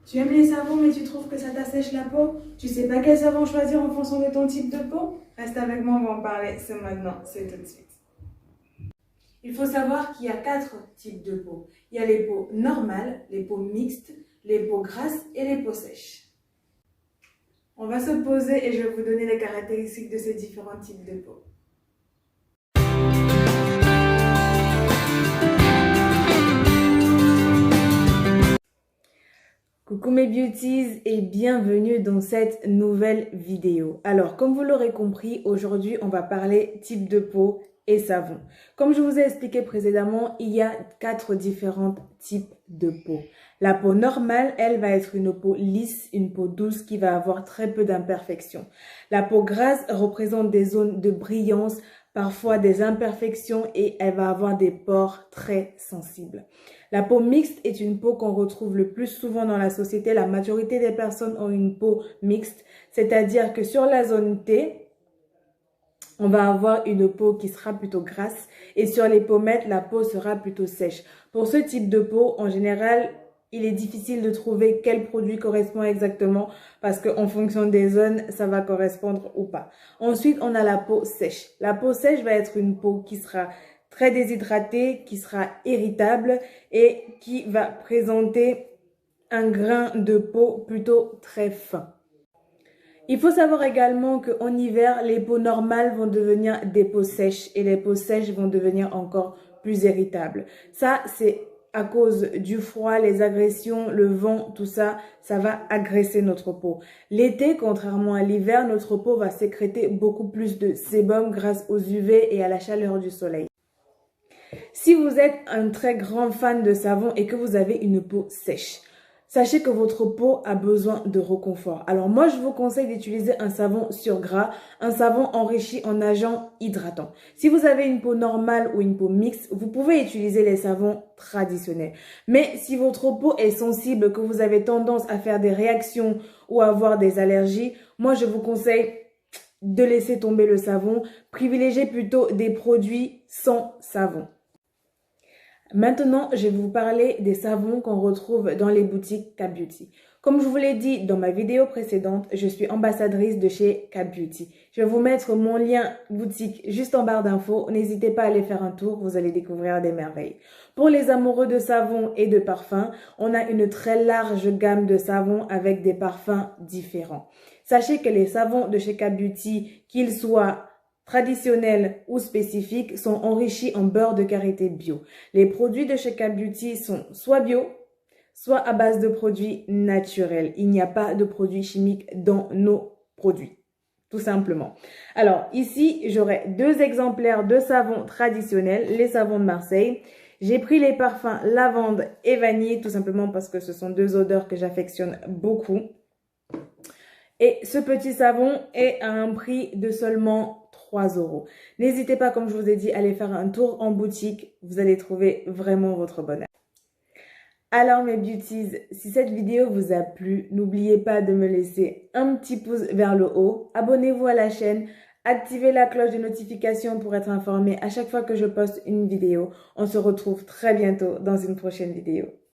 Tu aimes les savons mais tu trouves que ça t'assèche la peau? Tu sais pas quel savon choisir en fonction de ton type de peau? Reste avec moi, on va en parler, c'est maintenant, c'est tout de suite. Il faut savoir qu'il y a 4 types de peau. Il y a les peaux normales, les peaux mixtes, les peaux grasses et les peaux sèches. On va se poser et je vais vous donner les caractéristiques de ces différents types de peau. Coucou mes beauties et bienvenue dans cette nouvelle vidéo. Alors comme vous l'aurez compris, aujourd'hui on va parler type de peau et savon. Comme je vous ai expliqué précédemment, il y a 4 différents types de peau. La peau normale, elle va être une peau lisse, une peau douce qui va avoir très peu d'imperfections. La peau grasse représente des zones de brillance, parfois des imperfections et elle va avoir des pores très sensibles. La peau mixte est une peau qu'on retrouve le plus souvent dans la société. La majorité des personnes ont une peau mixte, c'est-à-dire que sur la zone T, on va avoir une peau qui sera plutôt grasse et sur les pommettes, la peau sera plutôt sèche. Pour ce type de peau, en général, il est difficile de trouver quel produit correspond exactement parce qu'en fonction des zones, ça va correspondre ou pas. Ensuite, on a la peau sèche. La peau sèche va être une peau qui sera très déshydratée, qui sera irritable et qui va présenter un grain de peau plutôt très fin. Il faut savoir également qu'en hiver, les peaux normales vont devenir des peaux sèches et les peaux sèches vont devenir encore plus irritables. Ça, c'est à cause du froid, les agressions, le vent, tout ça, ça va agresser notre peau. L'été, contrairement à l'hiver, notre peau va sécréter beaucoup plus de sébum grâce aux UV et à la chaleur du soleil. Si vous êtes un très grand fan de savon et que vous avez une peau sèche, sachez que votre peau a besoin de réconfort. Alors moi, je vous conseille d'utiliser un savon sur gras, un savon enrichi en agents hydratants. Si vous avez une peau normale ou une peau mixte, vous pouvez utiliser les savons traditionnels. Mais si votre peau est sensible, que vous avez tendance à faire des réactions ou à avoir des allergies, moi je vous conseille de laisser tomber le savon. Privilégiez plutôt des produits sans savon. Maintenant, je vais vous parler des savons qu'on retrouve dans les boutiques Cap Beauty. Comme je vous l'ai dit dans ma vidéo précédente, je suis ambassadrice de chez Cap Beauty. Je vais vous mettre mon lien boutique juste en barre d'infos. N'hésitez pas à aller faire un tour, vous allez découvrir des merveilles. Pour les amoureux de savons et de parfums, on a une très large gamme de savons avec des parfums différents. Sachez que les savons de chez Cap Beauty, qu'ils soient traditionnels ou spécifiques, sont enrichis en beurre de karité bio. Les produits de chez Cap Beauty sont soit bio, soit à base de produits naturels. Il n'y a pas de produits chimiques dans nos produits, tout simplement. Alors ici, j'aurai 2 exemplaires de savons traditionnels, les savons de Marseille. J'ai pris les parfums lavande et vanille, tout simplement parce que ce sont 2 odeurs que j'affectionne beaucoup. Et ce petit savon est à un prix de seulement 3 €. N'hésitez pas, comme je vous ai dit, à aller faire un tour en boutique. Vous allez trouver vraiment votre bonheur. Alors mes beauties, si cette vidéo vous a plu, n'oubliez pas de me laisser un petit pouce vers le haut. Abonnez-vous à la chaîne. Activez la cloche de notification pour être informé à chaque fois que je poste une vidéo. On se retrouve très bientôt dans une prochaine vidéo.